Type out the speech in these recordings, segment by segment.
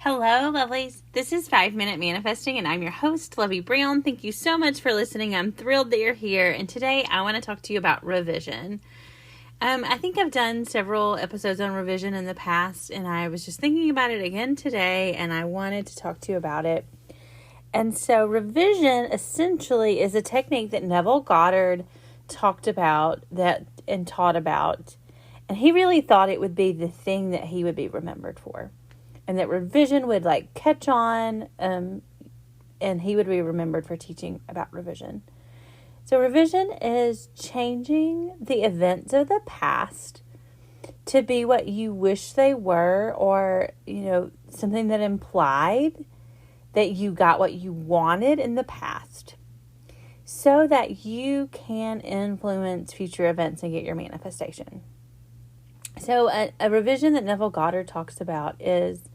Hello, lovelies. This is 5 Minute Manifesting, and I'm your host, Lovey Brown. Thank you so much for listening. I'm thrilled that you're here, and today I want to talk to you about revision. I think I've done several episodes on revision in the past, and I was just thinking about it again today, and I wanted to talk to you about it. And so revision essentially is a technique that Neville Goddard talked about and taught about, and he really thought it would be the thing that he would be remembered for. And that revision would catch on, and he would be remembered for teaching about revision. So revision is changing the events of the past to be what you wish they were, or, something that implied that you got what you wanted in the past, so that you can influence future events and get your manifestation. So a revision that Neville Goddard talks about is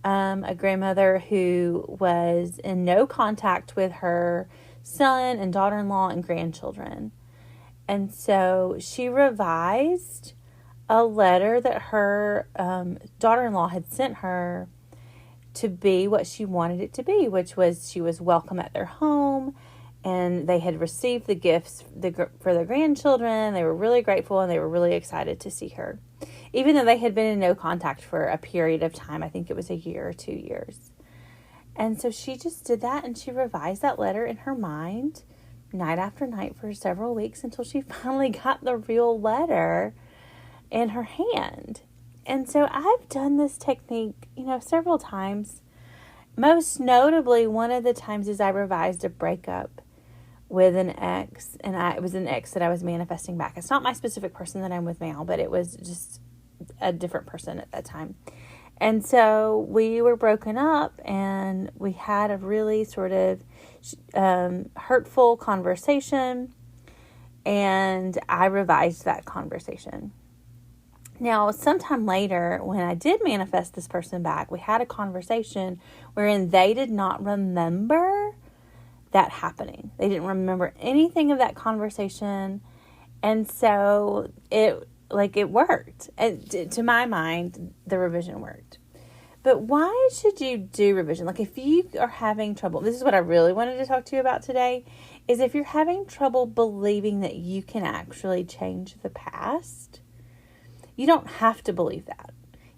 a grandmother who was in no contact with her son and daughter-in-law and grandchildren. And so she revised a letter that her daughter-in-law had sent her to be what she wanted it to be, which was she was welcome at their home, and they had received the gifts for their grandchildren. They were really grateful, and they were really excited to see her, even though they had been in no contact for a period of time. I think it was a year or 2 years. And so she just did that, and she revised that letter in her mind night after night for several weeks until she finally got the real letter in her hand. And so I've done this technique, several times. Most notably, one of the times is I revised a breakup with an ex, and it was an ex that I was manifesting back. It's not my specific person that I'm with now, but it was just a different person at that time. And so we were broken up, and we had a really sort of hurtful conversation, and I revised that conversation. Now, sometime later, when I did manifest this person back, we had a conversation wherein they did not remember that happening. They didn't remember anything of that conversation. And so it worked. And to my mind, the revision worked. But why should you do revision? If you are having trouble, this is what I really wanted to talk to you about today, is if you're having trouble believing that you can actually change the past, you don't have to believe that.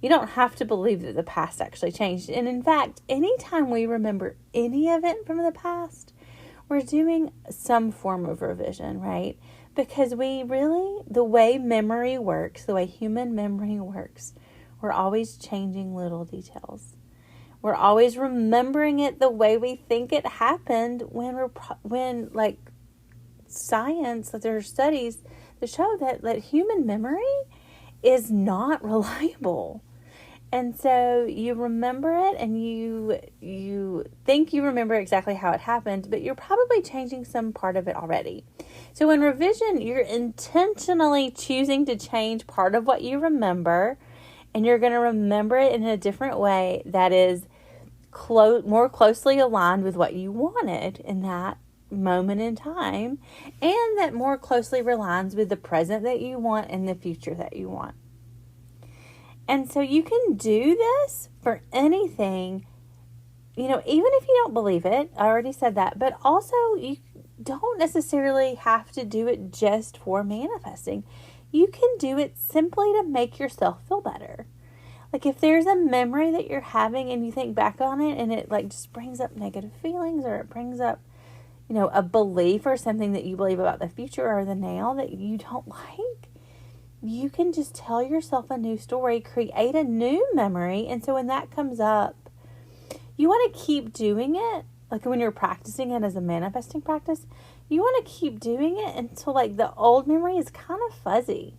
You don't have to believe that the past actually changed. And in fact, anytime we remember any event from the past, we're doing some form of revision, right? Because the way memory works, the way human memory works, we're always changing little details. We're always remembering it the way we think it happened when science, that there are studies that show that human memory is not reliable. And so you remember it, and you think you remember exactly how it happened, but you're probably changing some part of it already. So in revision, you're intentionally choosing to change part of what you remember, and you're going to remember it in a different way that is more closely aligned with what you wanted in that moment in time, and that more closely aligns with the present that you want and the future that you want. And so you can do this for anything, even if you don't believe it. I already said that. But also, you don't necessarily have to do it just for manifesting. You can do it simply to make yourself feel better. If there's a memory that you're having and you think back on it and it just brings up negative feelings, or it brings up, a belief or something that you believe about the future or the now that you don't like, you can just tell yourself a new story, create a new memory. And so when that comes up, you want to keep doing it. When you're practicing it as a manifesting practice, you want to keep doing it until the old memory is kind of fuzzy.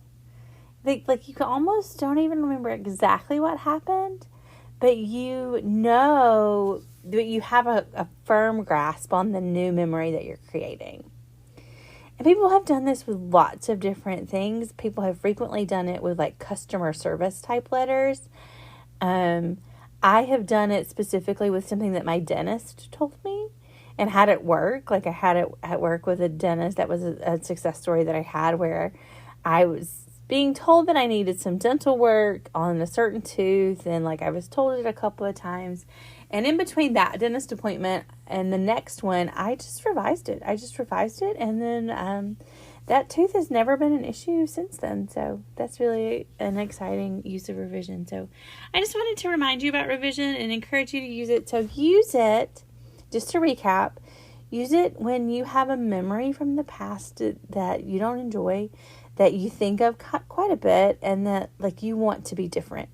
You almost don't even remember exactly what happened, but you know that you have a firm grasp on the new memory that you're creating. And people have done this with lots of different things. People have frequently done it with customer service type letters. I have done it specifically with something that my dentist told me and had it work. I had it at work with a dentist. That was a success story that I had where I was being told that I needed some dental work on a certain tooth, and like I was told it a couple of times. And in between that dentist appointment and the next one, I just revised it. And then that tooth has never been an issue since then. So that's really an exciting use of revision. So I just wanted to remind you about revision and encourage you to use it. So use it, just to recap, use it when you have a memory from the past that you don't enjoy, that you think of quite a bit, and that like you want to be different.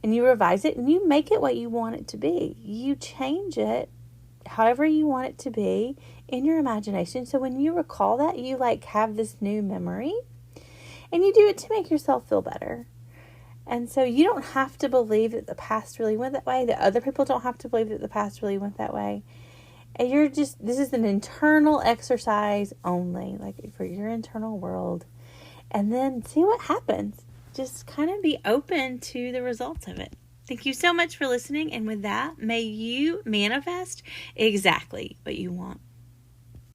And you revise it and you make it what you want it to be. You change it however you want it to be in your imagination. So when you recall that, you like have this new memory, and you do it to make yourself feel better. And so you don't have to believe that the past really went that way. That other people don't have to believe that the past really went that way. And this is an internal exercise only, like for your internal world. And then see what happens. Just kind of be open to the results of it. Thank you so much for listening. And with that, may you manifest exactly what you want.